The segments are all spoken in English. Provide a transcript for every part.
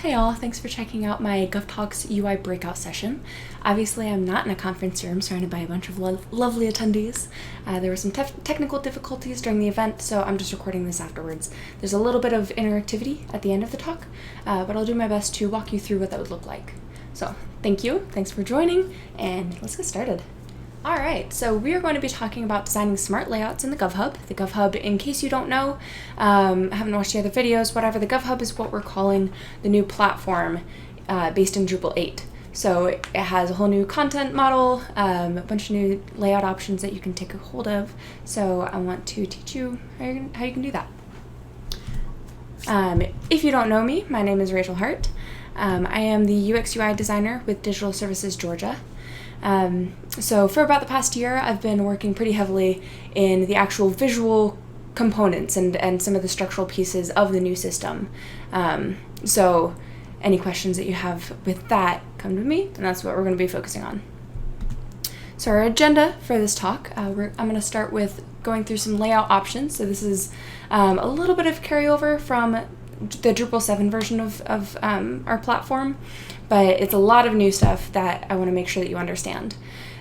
Hey all, thanks for checking out my GovTalks UI breakout session. Obviously I'm not in a conference room surrounded by a bunch of lovely attendees. There were some technical difficulties during the event, so I'm just recording this afterwards. There's a little bit of interactivity at the end of the talk, but I'll do my best to walk you through what that would look like. So thank you, thanks for joining, and let's get started. Alright, so we are going to be talking about designing smart layouts in the GovHub. The GovHub, in case you don't know, haven't watched the other videos, whatever, the GovHub is what we're calling the new platform based in Drupal 8. So it has a whole new content model, a bunch of new layout options that you can take a hold of. So I want to teach you how you can do that. If you don't know me, my name is Rachel Hart. I am the UX UI designer with Digital Services Georgia. So for about the past year, I've been working pretty heavily in the actual visual components and some of the structural pieces of the new system. So any questions that you have with that, come to me, and that's what we're going to be focusing on. So our agenda for this talk, I'm going to start with going through some layout options. So this is a little bit of carryover from the Drupal 7 version of our platform, but it's a lot of new stuff that I want to make sure that you understand.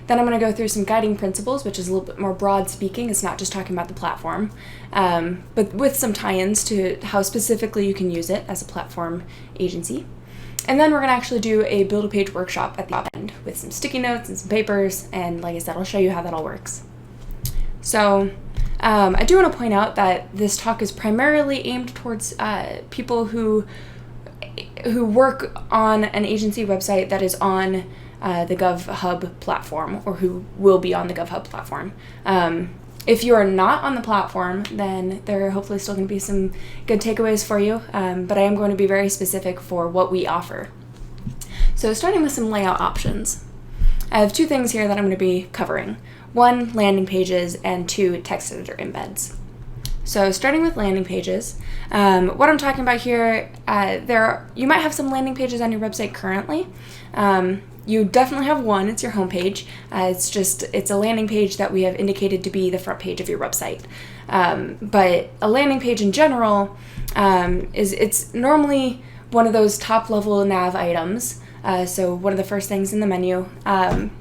Then I'm going to go through some guiding principles, which is a little bit more broad speaking. It's not just talking about the platform, but with some tie-ins to how specifically you can use it as a platform agency. And then we're going to actually do a build-a-page workshop at the end with some sticky notes and some papers, and like I said, I'll show you how that all works. So I do want to point out that this talk is primarily aimed towards people who work on an agency website that is on the GovHub platform, or who will be on the GovHub platform. If you are not on the platform, then there are hopefully still going to be some good takeaways for you, but I am going to be very specific for what we offer. So starting with some layout options. I have two things here that I'm going to be covering. One, landing pages, and two, text editor embeds. So starting with landing pages, what I'm talking about here, you might have some landing pages on your website currently. You definitely have one. It's your homepage. It's a landing page that we have indicated to be the front page of your website. But a landing page in general it's normally one of those top level nav items. So one of the first things in the menu.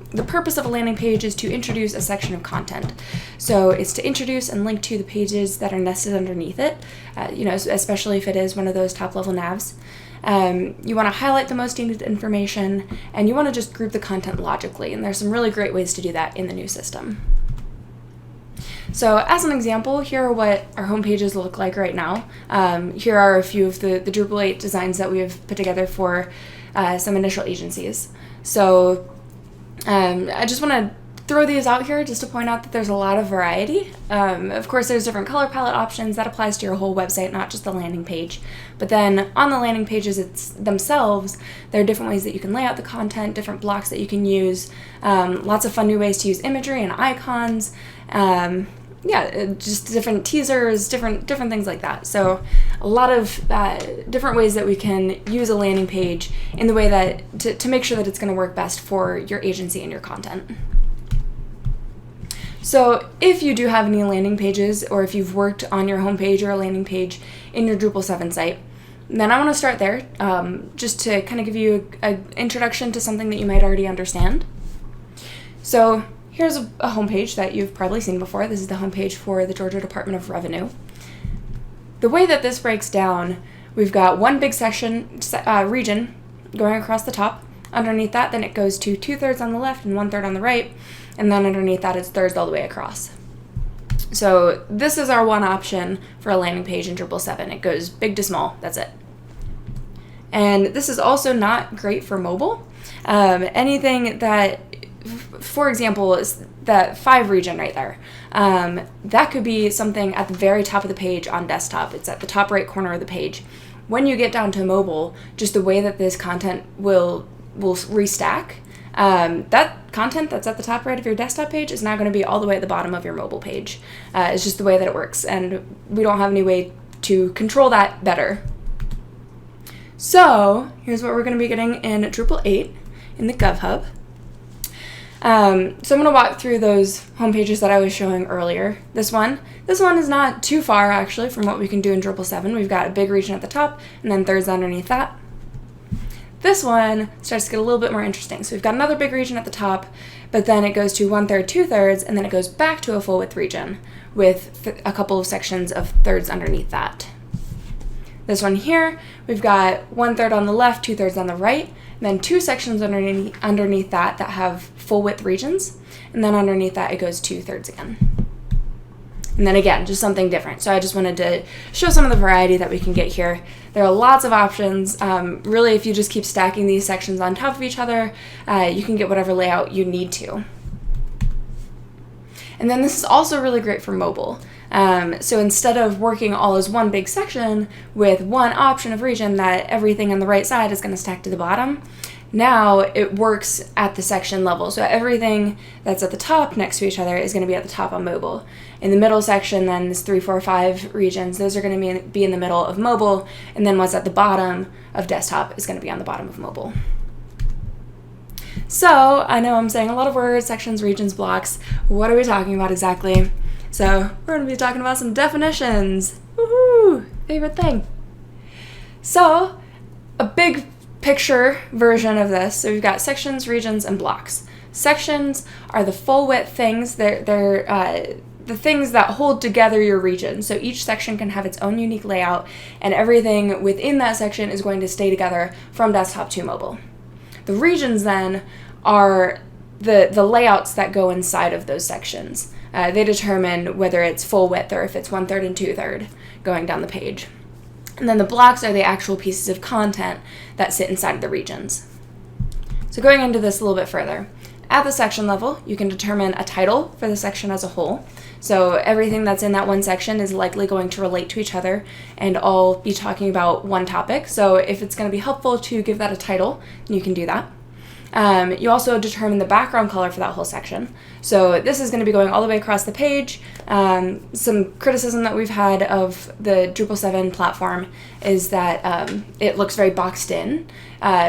The purpose of a landing page is to introduce a section of content. So it's to introduce and link to the pages that are nested underneath it, especially if it is one of those top level navs. You want to highlight the most needed information, and you want to just group the content logically, and there's some really great ways to do that in the new system. So as an example, here are what our home pages look like right now. Here are a few of the Drupal 8 designs that we have put together for some initial agencies. So I just want to throw these out here just to point out that there's a lot of variety. Of course, there's different color palette options. That applies to your whole website, not just the landing page. But then on the landing pages themselves, there are different ways that you can lay out the content, different blocks that you can use, lots of fun new ways to use imagery and icons, just different teasers, different things like that. So a lot of different ways that we can use a landing page in the way that to make sure that it's going to work best for your agency and your content. So if you do have any landing pages, or if you've worked on your homepage or a landing page in your Drupal 7 site, then I want to start there just to kind of give you an introduction to something that you might already understand. So here's a homepage that you've probably seen before. This is the homepage for the Georgia Department of Revenue. The way that this breaks down, we've got one big region going across the top. Underneath that, then it goes to 2/3 on the left and 1/3 on the right. And then underneath that, it's thirds all the way across. So this is our one option for a landing page in Drupal 7. It goes big to small, that's it. And this is also not great for mobile. Anything that, for example, is that 5 region right there. That could be something at the very top of the page on desktop. It's at the top right corner of the page. When you get down to mobile, just the way that this content will restack, that content that's at the top right of your desktop page is not going to be all the way at the bottom of your mobile page. It's just the way that it works, and we don't have any way to control that better. So here's what we're going to be getting in Drupal 8 in the GovHub. So I'm going to walk through those home pages that I was showing earlier. This one is not too far actually from what we can do in Drupal 7. We've got a big region at the top and then thirds underneath that. This one starts to get a little bit more interesting. So we've got another big region at the top, but then it goes to 1/3, 2/3, and then it goes back to a full width region with a couple of sections of thirds underneath that. This one here, we've got 1/3 on the left, 2/3 on the right, and then 2 sections underneath that have full width regions, and then underneath that it goes 2/3 again. And then again, just something different. So I just wanted to show some of the variety that we can get here. There are lots of options. Really, if you just keep stacking these sections on top of each other, you can get whatever layout you need to. And then this is also really great for mobile. So instead of working all as one big section with one option of region that everything on the right side is going to stack to the bottom, now it works at the section level. So everything that's at the top next to each other is going to be at the top on mobile. In the middle section, then this 3, 4, 5 regions, those are going to be in the middle of mobile, and then what's at the bottom of desktop is going to be on the bottom of mobile. So I know I'm saying a lot of words, sections, regions, blocks. What are we talking about exactly? So we're going to be talking about some definitions. Woohoo! Favorite thing. So a big picture version of this. So we've got sections, regions, and blocks. Sections are the full width things. They're the things that hold together your region. So each section can have its own unique layout, and everything within that section is going to stay together from desktop to mobile. The regions then are the layouts that go inside of those sections. They determine whether it's full width or if it's 1/3 and 2/3 going down the page. And then the blocks are the actual pieces of content that sit inside of the regions. So going into this a little bit further, at the section level, you can determine a title for the section as a whole. So everything that's in that one section is likely going to relate to each other and all be talking about one topic. So if it's going to be helpful to give that a title, you can do that. You also determine the background color for that whole section. So this is going to be going all the way across the page. Some criticism that we've had of the Drupal 7 platform is that it looks very boxed in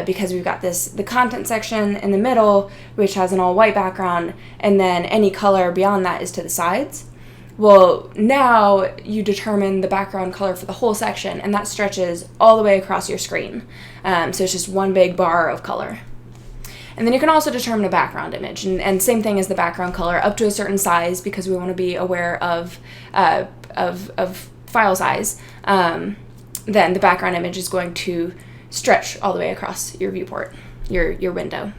because we've got the content section in the middle, which has an all white background, and then any color beyond that is to the sides. Well, now you determine the background color for the whole section, and that stretches all the way across your screen. So it's just one big bar of color. And then you can also determine a background image, and same thing as the background color, up to a certain size because we want to be aware of file size. Then the background image is going to stretch all the way across your viewport, your window.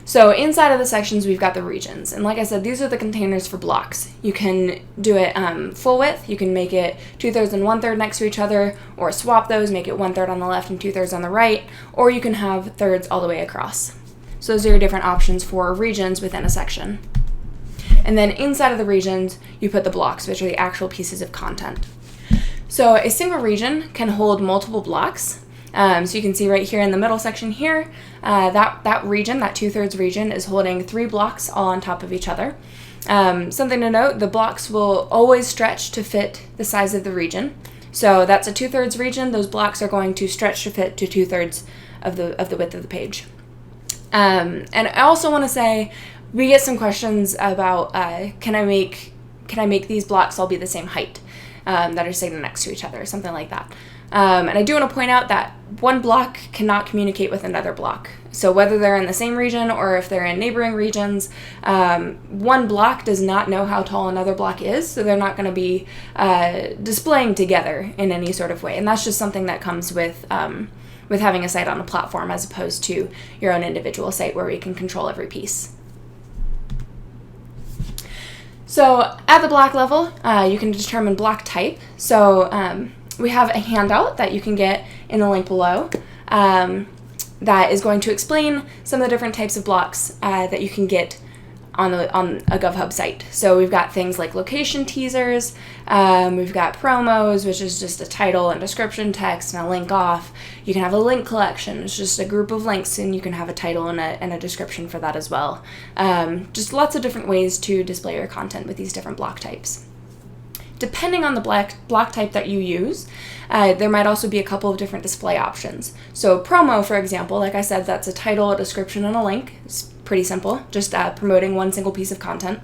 So inside of the sections, we've got the regions. And like I said, these are the containers for blocks. You can do it full width. You can make it 2/3 and 1/3 next to each other, or swap those, make it 1/3 on the left and 2/3 on the right, or you can have thirds all the way across. So those are your different options for regions within a section. And then inside of the regions, you put the blocks, which are the actual pieces of content. So a single region can hold multiple blocks. So you can see right here in the middle section here, that region, that 2/3 region, is holding 3 blocks all on top of each other. Something to note, the blocks will always stretch to fit the size of the region. So that's a 2/3 region. Those blocks are going to stretch to fit to 2/3 of the width of the page. And I also want to say, we get some questions about can I make these blocks all be the same height that are sitting next to each other, something like that. And I do want to point out that one block cannot communicate with another block. So whether they're in the same region or if they're in neighboring regions, one block does not know how tall another block is, so they're not going to be displaying together in any sort of way. And that's just something that comes with having a site on a platform as opposed to your own individual site where we can control every piece. So at the block level, you can determine block type. So we have a handout that you can get in the link below that is going to explain some of the different types of blocks that you can get on a GovHub site. So we've got things like location teasers, we've got promos, which is just a title and description text and a link off. You can have a link collection, it's just a group of links, and you can have a title and a description for that as well. Just lots of different ways to display your content with these different block types. Depending on the block type that you use, there might also be a couple of different display options. So promo, for example, like I said, that's a title, a description, and a link. It's pretty simple, just promoting one single piece of content.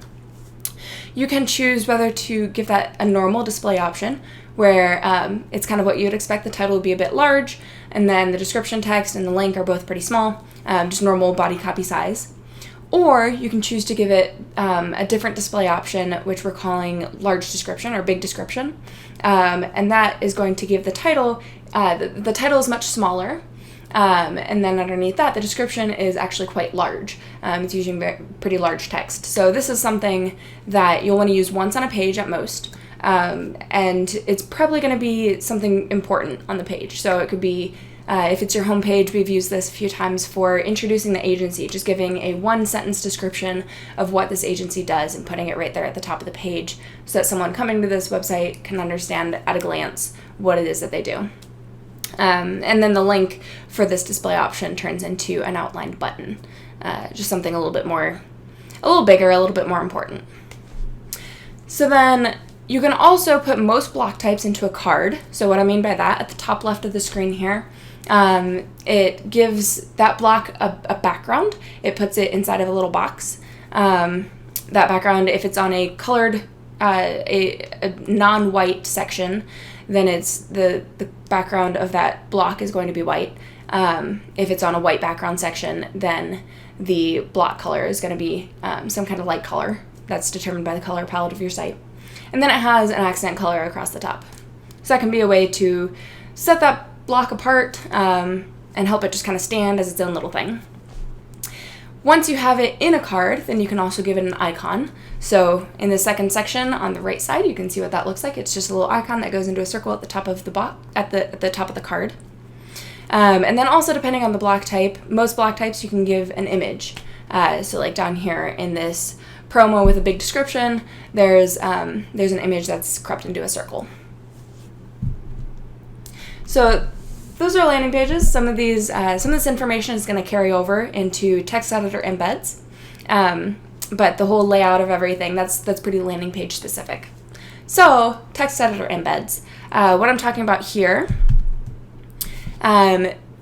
you can choose whether to give that a normal display option, where it's kind of what you would expect. The title would be a bit large, and then the description text and the link are both pretty small, just normal body copy size. Or you can choose to give it a different display option, which we're calling large description or big description. And that is going to give the title, the title is much smaller. And then underneath that, the description is actually quite large. It's using pretty large text. So this is something that you'll want to use once on a page at most. And it's probably going to be something important on the page. So it could be, if it's your homepage, we've used this a few times for introducing the agency, just giving a one-sentence description of what this agency does and putting it right there at the top of the page so that someone coming to this website can understand at a glance what it is that they do. And then the link for this display option turns into an outlined button, just something a little bigger, a little bit more important. So then you can also put most block types into a card. So what I mean by that, at the top left of the screen here, it gives that block a background. It puts it inside of a little box. That background, if it's on a colored, a non-white section, then it's the background of that block is going to be white. If it's on a white background section, then the block color is going to be some kind of light color that's determined by the color palette of your site. And then it has an accent color across the top. So that can be a way to set that block apart and help it just kind of stand as its own little thing. Once you have it in a card, then you can also give it an icon. So in the second section on the right side, you can see what that looks like. It's just a little icon that goes into a circle at the top of the at the top of the card. And then also, depending on the block type, most block types you can give an image. So like down here in this promo with a big description, there's an image that's cropped into a circle. So those are landing pages. Some of this information is going to carry over into text editor embeds, but the whole layout of everything, that's pretty landing page specific. So text editor embeds. What I'm talking about here,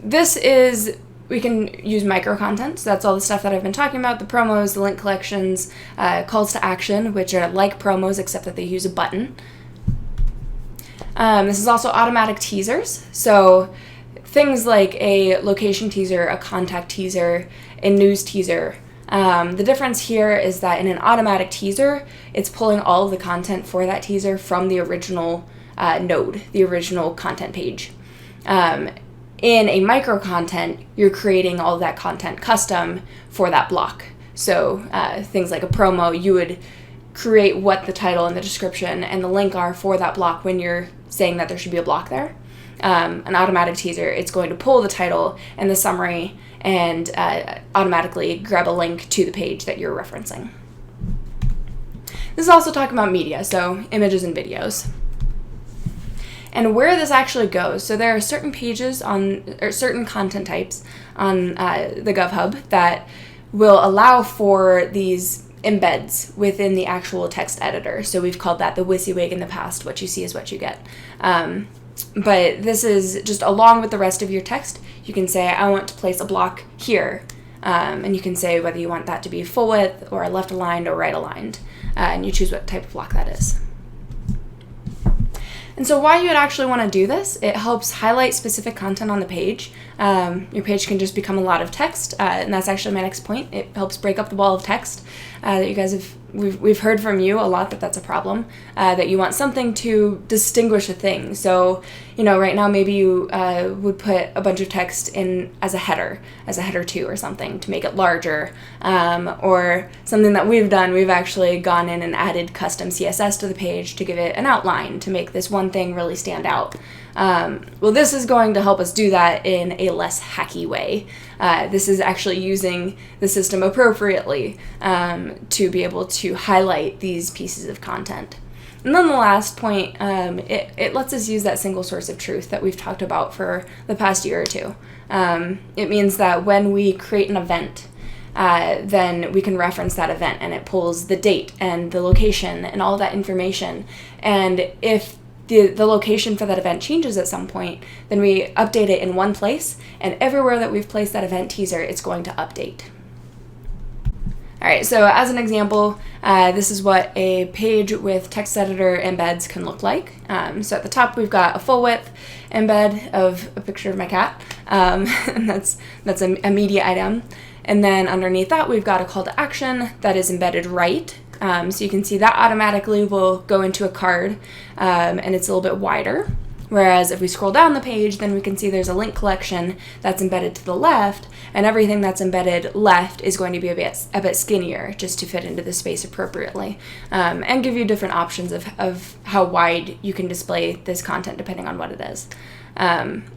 this is, we can use micro content. So that's all the stuff that I've been talking about, the promos, the link collections, calls to action, which are like promos except that they use a button. This is also automatic teasers. So things like a location teaser, a contact teaser, a news teaser. The difference here is that in an automatic teaser, it's pulling all of the content for that teaser from the original node, the original content page. In a micro content, you're creating all of that content custom for that block. So things like a promo, you would create what the title and the description and the link are for that block when you're saying that there should be a block there. An automatic teaser, it's going to pull the title and the summary and automatically grab a link to the page that you're referencing. This is also talking about media, so images and videos. And where this actually goes, so there are certain pages or certain content types on the GovHub that will allow for these embeds within the actual text editor. So we've called that the WYSIWYG in the past. What you see is what you get. But this is just along with the rest of your text. You can say, I want to place a block here. And you can say whether you want that to be full width or left aligned or right aligned. And you choose what type of block that is. And so why you would actually want to do this, it helps highlight specific content on the page. Your page can just become a lot of text, and that's actually my next point. It helps break up the wall of text that you guys have. We've heard from you a lot that that's a problem, that you want something to distinguish a thing. So, right now maybe you would put a bunch of text in as a header 2 or something to make it larger, or something that we've done, we've actually gone in and added custom CSS to the page to give it an outline to make this one thing really stand out. Well, this is going to help us do that in a less hacky way. This is actually using the system appropriately to be able to highlight these pieces of content. And then the last point, it lets us use that single source of truth that we've talked about for the past year or two. It means that when we create an event, then we can reference that event, and it pulls the date and the location and all that information. And if the location for that event changes at some point, then we update it in one place, and everywhere that we've placed that event teaser, it's going to update. All right, so as an example, this is what a page with text editor embeds can look like. So at the top, we've got a full width embed of a picture of my cat, and that's a media item. And then underneath that, we've got a call to action that is embedded right. So you can see that automatically will go into a card, and it's a little bit wider. Whereas if we scroll down the page, then we can see there's a link collection that's embedded to the left, and everything that's embedded left is going to be a bit skinnier just to fit into the space appropriately, and give you different options of how wide you can display this content depending on what it is.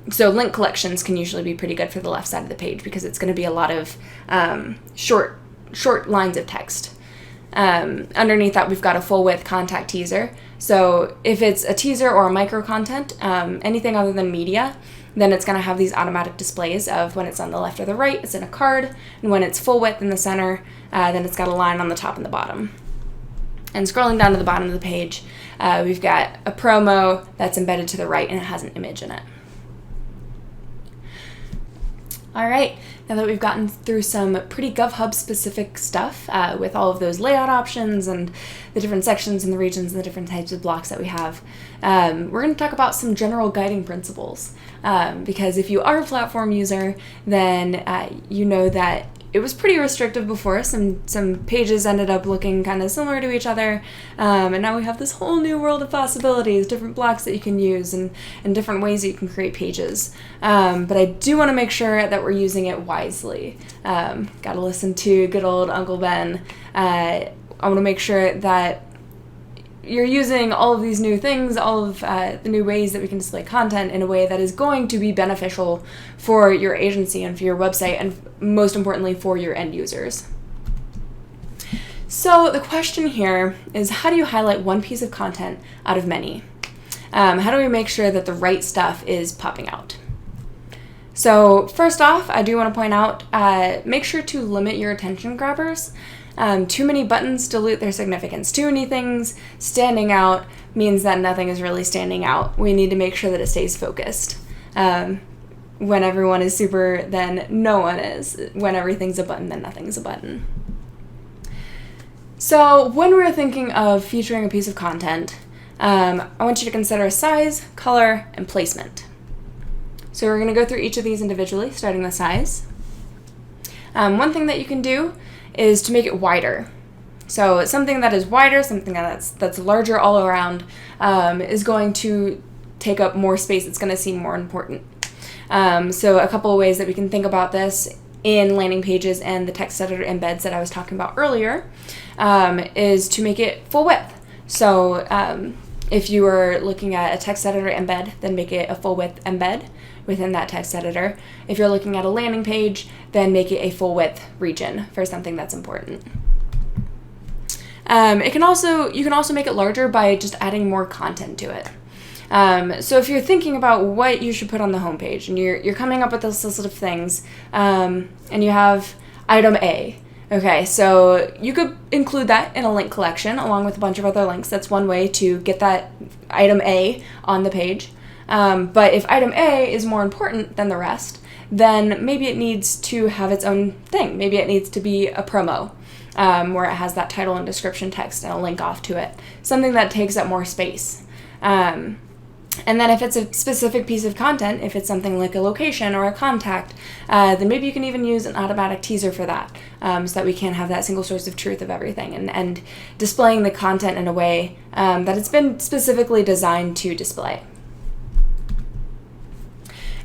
So link collections can usually be pretty good for the left side of the page because it's going to be a lot of short lines of text. Underneath that, we've got a full width contact teaser. So if it's a teaser or a micro content, anything other than media, then it's going to have these automatic displays of when it's on the left or the right, it's in a card, and when it's full width in the center, then it's got a line on the top and the bottom. And scrolling down to the bottom of the page, we've got a promo that's embedded to the right and it has an image in it. All right, now that we've gotten through some pretty GovHub specific stuff with all of those layout options and the different sections and the regions and the different types of blocks that we have, we're going to talk about some general guiding principles. Because if you are a platform user, then you know that it was pretty restrictive before. Some pages ended up looking kind of similar to each other, and now we have this whole new world of possibilities, different blocks that you can use and different ways that you can create pages. But I do want to make sure that we're using it wisely. Got to listen to good old Uncle Ben. I want to make sure that you're using all of these new things, all of the new ways that we can display content in a way that is going to be beneficial for your agency and for your website, and most importantly for your end users. So the question here is, how do you highlight one piece of content out of many? How do we make sure that the right stuff is popping out? So first off, I do want to point out, make sure to limit your attention grabbers. Too many buttons dilute their significance. Too many things standing out means that nothing is really standing out. We need to make sure that it stays focused. When everyone is super, then no one is. When everything's a button, then nothing's a button. So when we're thinking of featuring a piece of content, I want you to consider size, color, and placement. So we're going to go through each of these individually, starting with size. One thing that you can do is to make it wider. So something that is wider, something that's larger all around, is going to take up more space. It's going to seem more important. So a couple of ways that we can think about this in landing pages and the text editor embeds that I was talking about earlier, is to make it full width. So if you are looking at a text editor embed, then make it a full width embed within that text editor. If you're looking at a landing page, then make it a full width region for something that's important. You can also make it larger by just adding more content to it. So if you're thinking about what you should put on the homepage and you're coming up with this list of things, and you have item A. Okay, so you could include that in a link collection along with a bunch of other links. That's one way to get that item A on the page. But if item A is more important than the rest, then maybe it needs to have its own thing. Maybe it needs to be a promo, where it has that title and description text and a link off to it. Something that takes up more space. And then if it's a specific piece of content, if it's something like a location or a contact, then maybe you can even use an automatic teaser for that, so that we can have that single source of truth of everything and displaying the content in a way that it's been specifically designed to display.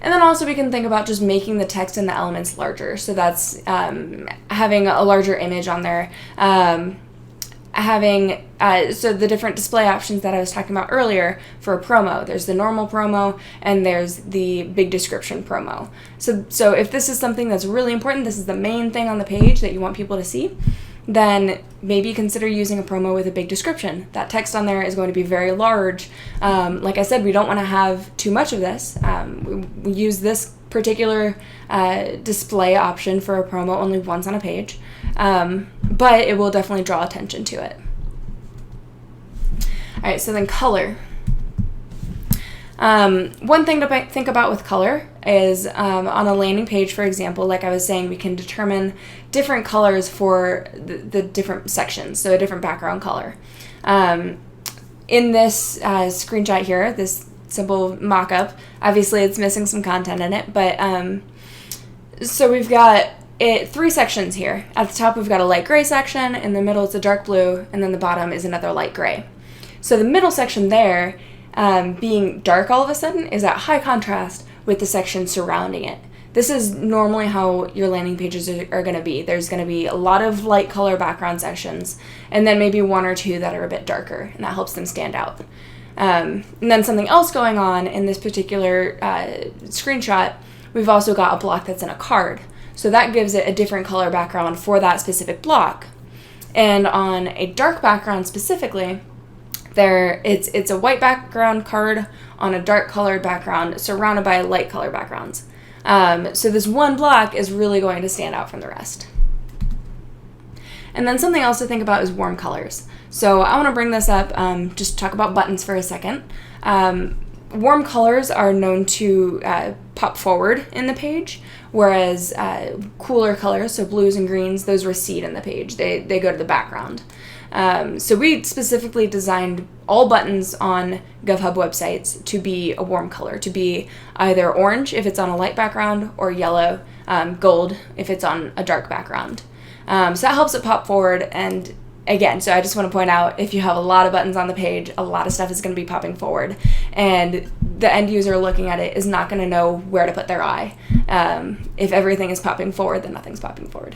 And then also we can think about just making the text and the elements larger. So that's having a larger image on there, so the different display options that I was talking about earlier for a promo. There's the normal promo and there's the big description promo. So if this is something that's really important, this is the main thing on the page that you want people to see, then maybe consider using a promo with a big description. That text on there is going to be very large. Like I said, we don't want to have too much of this. We use this particular display option for a promo only once on a page, but it will definitely draw attention to it. All right, so then color. One thing to think about with color is on a landing page, for example, like I was saying, we can determine different colors for the different sections, so a different background color. In this screenshot here, this simple mock-up, obviously it's missing some content in it, but so we've got 3 sections here. At the top we've got a light gray section, in the middle it's a dark blue, and then the bottom is another light gray. So the middle section there, being dark all of a sudden, is at high contrast with the section surrounding it. This is normally how your landing pages are going to be. There's going to be a lot of light color background sections, and then maybe 1 or 2 that are a bit darker, and that helps them stand out. And then something else going on in this particular screenshot, we've also got a block that's in a card. So that gives it a different color background for that specific block. And on a dark background specifically, it's a white background card on a dark colored background surrounded by light color backgrounds. So this one block is really going to stand out from the rest. And then something else to think about is warm colors. So I want to bring this up, just talk about buttons for a second. Warm colors are known to pop forward in the page, whereas cooler colors, so blues and greens, those recede in the page. They go to the background. So we specifically designed all buttons on GovHub websites to be a warm color, to be either orange if it's on a light background, or yellow, gold if it's on a dark background. So that helps it pop forward. And again, so I just want to point out, if you have a lot of buttons on the page, a lot of stuff is going to be popping forward, and the end user looking at it is not going to know where to put their eye. If everything is popping forward, then nothing's popping forward.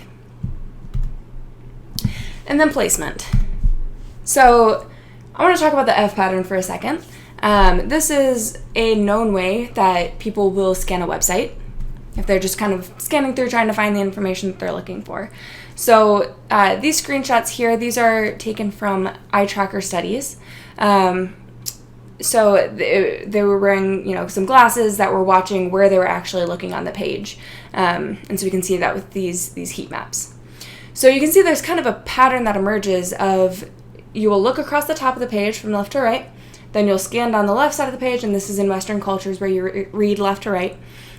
And then placement. So I want to talk about the F pattern for a second. This is a known way that people will scan a website if they're just kind of scanning through trying to find the information that they're looking for. So these screenshots here, these are taken from eye tracker studies. So they were wearing, some glasses that were watching where they were actually looking on the page. And so we can see that with these heat maps. So you can see there's kind of a pattern that emerges of, you will look across the top of the page from left to right, then you'll scan down the left side of the page, and this is in Western cultures where you read left to right.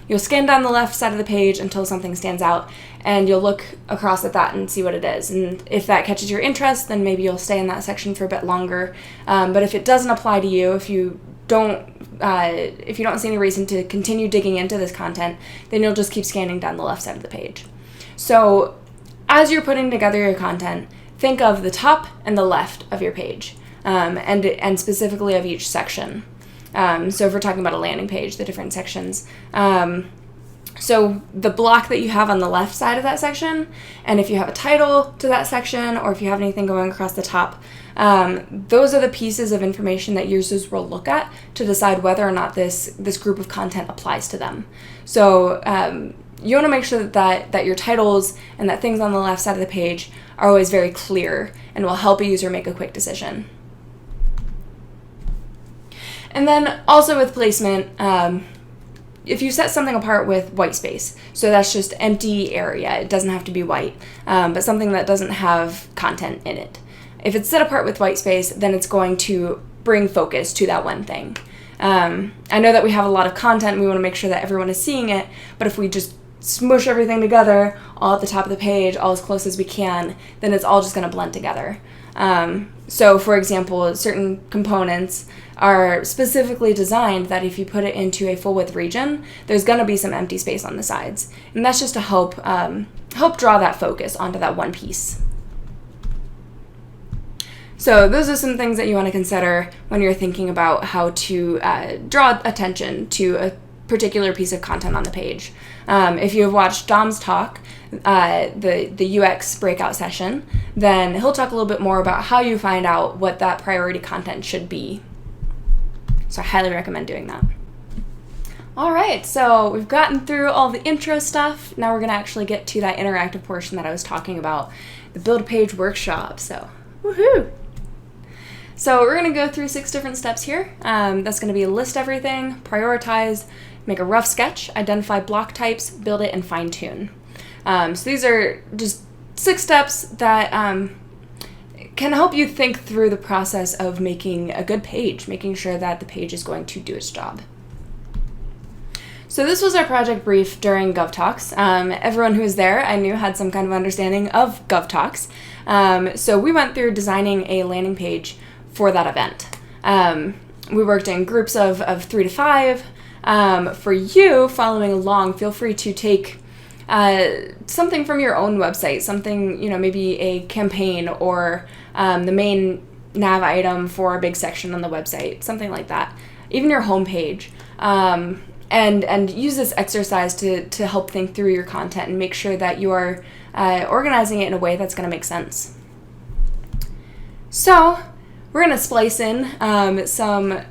You'll scan down the left side of the page until something stands out, and you'll look across at that and see what it is. And if that catches your interest, then maybe you'll stay in that section for a bit longer. But if it doesn't apply to you, if you don't see any reason to continue digging into this content, then you'll just keep scanning down the left side of the page. So as you're putting together your content, think of the top and the left of your page, and specifically of each section. So if we're talking about a landing page, the different sections. So the block that you have on the left side of that section, and if you have a title to that section, or if you have anything going across the top, those are the pieces of information that users will look at to decide whether or not this group of content applies to them. So you want to make sure that your titles and that things on the left side of the page are always very clear and will help a user make a quick decision. And then also with placement, if you set something apart with white space, so that's just empty area, it doesn't have to be white, but something that doesn't have content in it. If it's set apart with white space, then it's going to bring focus to that one thing. I know that we have a lot of content and we want to make sure that everyone is seeing it, but if we just smush everything together all at the top of the page, all as close as we can, then it's all just going to blend together. So for example, certain components are specifically designed that if you put it into a full width region, there's going to be some empty space on the sides. And that's just to help draw that focus onto that one piece. So those are some things that you want to consider when you're thinking about how to draw attention to a particular piece of content on the page. If you have watched Dom's talk, the UX breakout session, then he'll talk a little bit more about how you find out what that priority content should be. So I highly recommend doing that. All right, so we've gotten through all the intro stuff. Now we're going to actually get to that interactive portion that I was talking about, the Build a Page workshop. So, woohoo! So we're going to go through 6 different steps here. That's going to be list everything, prioritize, make a rough sketch, identify block types, build it, and fine-tune. So these are just 6 steps that can can help you think through the process of making a good page, making sure that the page is going to do its job. So this was our project brief during GovTalks. Everyone who was there, I knew, had some kind of understanding of GovTalks. So we went through designing a landing page for that event. We worked in groups of 3 to 5. For you following along, feel free to take something from your own website, something, maybe a campaign or the main nav item for a big section on the website, something like that. Even your homepage. And use this exercise to help think through your content and make sure that you are organizing it in a way that's going to make sense. So we're going to splice in some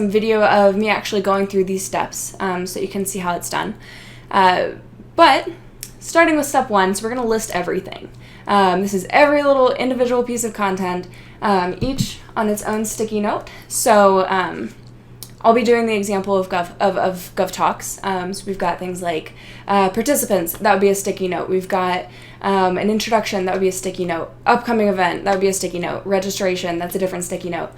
video of me actually going through these steps so you can see how it's done. But starting with step 1, so we're going to list everything. This is every little individual piece of content, each on its own sticky note. So I'll be doing the example of GovTalks. So we've got things like participants, that would be a sticky note. We've got an introduction, that would be a sticky note. Upcoming event, that would be a sticky note. Registration, that's a different sticky note.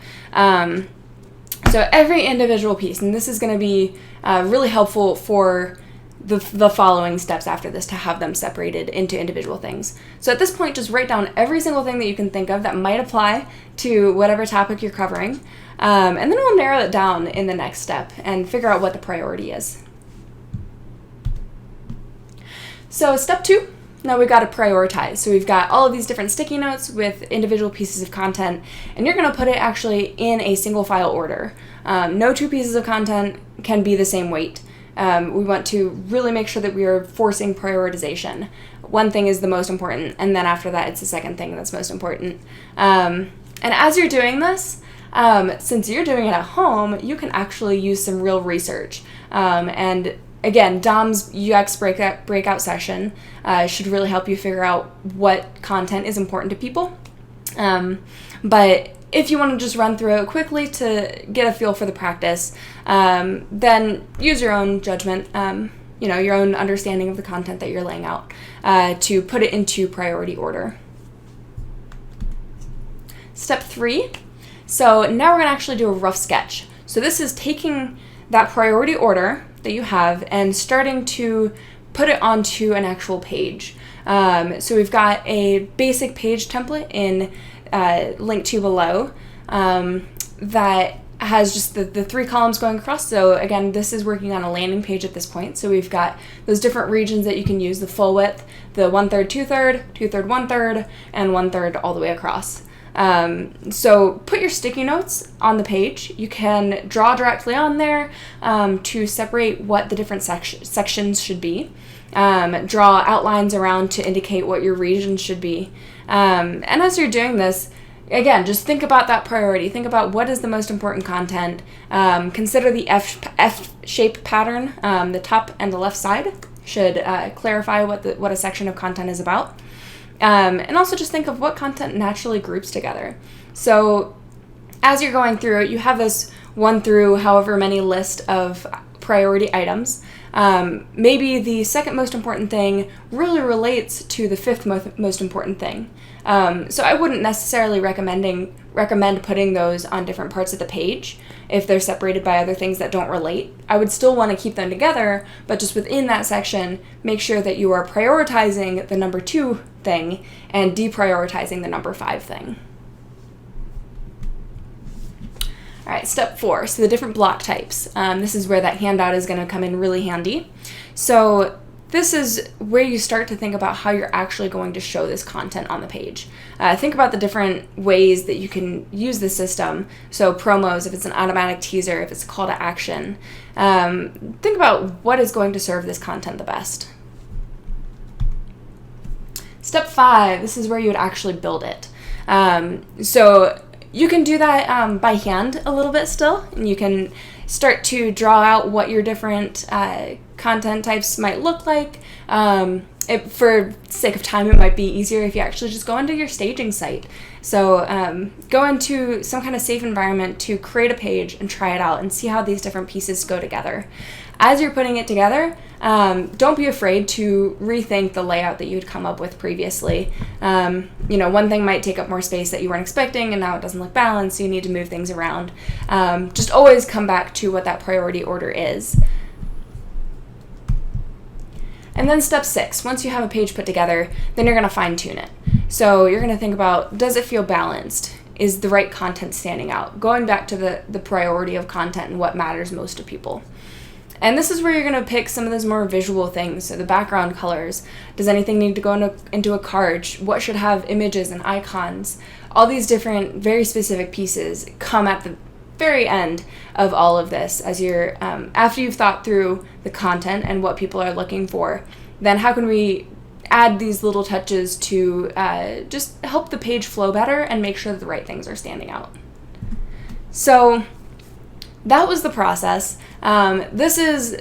So every individual piece, and this is going to be really helpful for the following steps after this to have them separated into individual things. So at this point, just write down every single thing that you can think of that might apply to whatever topic you're covering. And then we'll narrow it down in the next step and figure out what the priority is. So step 2, now we've got to prioritize. So we've got all of these different sticky notes with individual pieces of content, and you're going to put it actually in a single file order. No 2 pieces of content can be the same weight. We want to really make sure that we are forcing prioritization. One thing is the most important, and then after that, it's the second thing that's most important. And as you're doing this, since you're doing it at home, you can actually use some real research. And again, Dom's UX breakout session should really help you figure out what content is important to people. But if you want to just run through it quickly to get a feel for the practice, then use your own judgment, your own understanding of the content that you're laying out to put it into priority order. Step 3. So now we're going to actually do a rough sketch. So this is taking that priority order that you have and starting to put it onto an actual page. So we've got a basic page template in link to below that has just the 3 columns going across. So again, this is working on a landing page at this point. So we've got those different regions that you can use, the full width, the 1/3, 2/3, 2/3, 1/3, and 1/3 all the way across. So put your sticky notes on the page. You can draw directly on there to separate what the different sections should be. Draw outlines around to indicate what your regions should be. And as you're doing this, again, just think about that priority. Think about what is the most important content. Consider the F-shape pattern. The top and the left side should clarify what a section of content is about. And also just think of what content naturally groups together. So as you're going through it, you have this 1 through however many list of priority items. Maybe the second most important thing really relates to the 5th most important thing. So I wouldn't necessarily recommend putting those on different parts of the page if they're separated by other things that don't relate. I would still want to keep them together, but just within that section, make sure that you are prioritizing the number 2 thing and deprioritizing the number 5 thing. All right, step 4, so the different block types. This is where that handout is going to come in really handy. So this is where you start to think about how you're actually going to show this content on the page. Think about the different ways that you can use the system. So promos, if it's an automatic teaser, if it's a call to action. Think about what is going to serve this content the best. Step 5, this is where you would actually build it. So you can do that by hand a little bit still, and you can start to draw out what your different content types might look like. For sake of time, it might be easier if you actually just go into your staging site. So go into some kind of safe environment to create a page and try it out and see how these different pieces go together. As you're putting it together, don't be afraid to rethink the layout that you'd come up with previously. One thing might take up more space that you weren't expecting, and now it doesn't look balanced, so you need to move things around. Just always come back to what that priority order is. And then step 6, once you have a page put together, then you're going to fine tune it. So you're going to think about, does it feel balanced? Is the right content standing out? Going back to the priority of content and what matters most to people. And this is where you're going to pick some of those more visual things, so the background colors. Does anything need to go into a card? What should have images and icons? All these different, very specific pieces come at the very end of all of this, as you're after you've thought through the content and what people are looking for. Then how can we add these little touches to just help the page flow better and make sure that the right things are standing out? So that was the process. This is,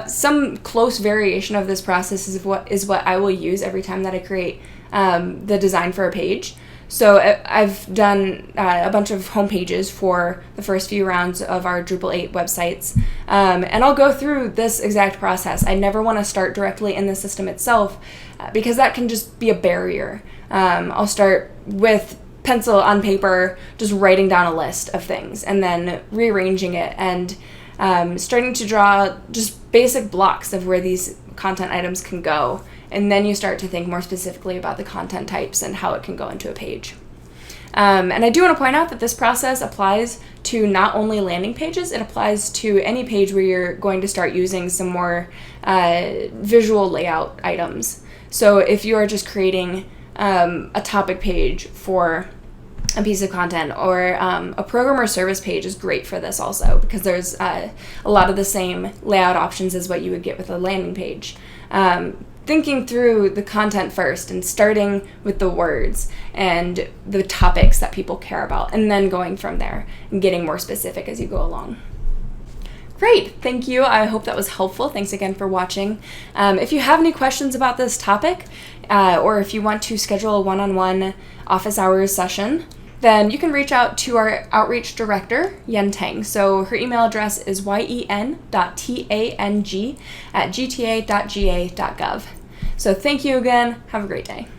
some close variation of this process is what I will use every time that I create the design for a page. So I've done a bunch of home pages for the first few rounds of our Drupal 8 websites, and I'll go through this exact process. I never want to start directly in the system itself because that can just be a barrier. I'll start with pencil on paper, just writing down a list of things and then rearranging it and starting to draw just basic blocks of where these content items can go. And then you start to think more specifically about the content types and how it can go into a page. And I do want to point out that this process applies to not only landing pages, it applies to any page where you're going to start using some more visual layout items. So if you are just creating a topic page for a piece of content, or a program or service page is great for this also, because there's a lot of the same layout options as what you would get with a landing page. Thinking through the content first and starting with the words and the topics that people care about, and then going from there and getting more specific as you go along. Great, thank you. I hope that was helpful. Thanks again for watching. If you have any questions about this topic, or if you want to schedule a one-on-one office hours session, then you can reach out to our outreach director, Yen Tang. So her email address is yen.tang@gta.ga.gov. So thank you again. Have a great day.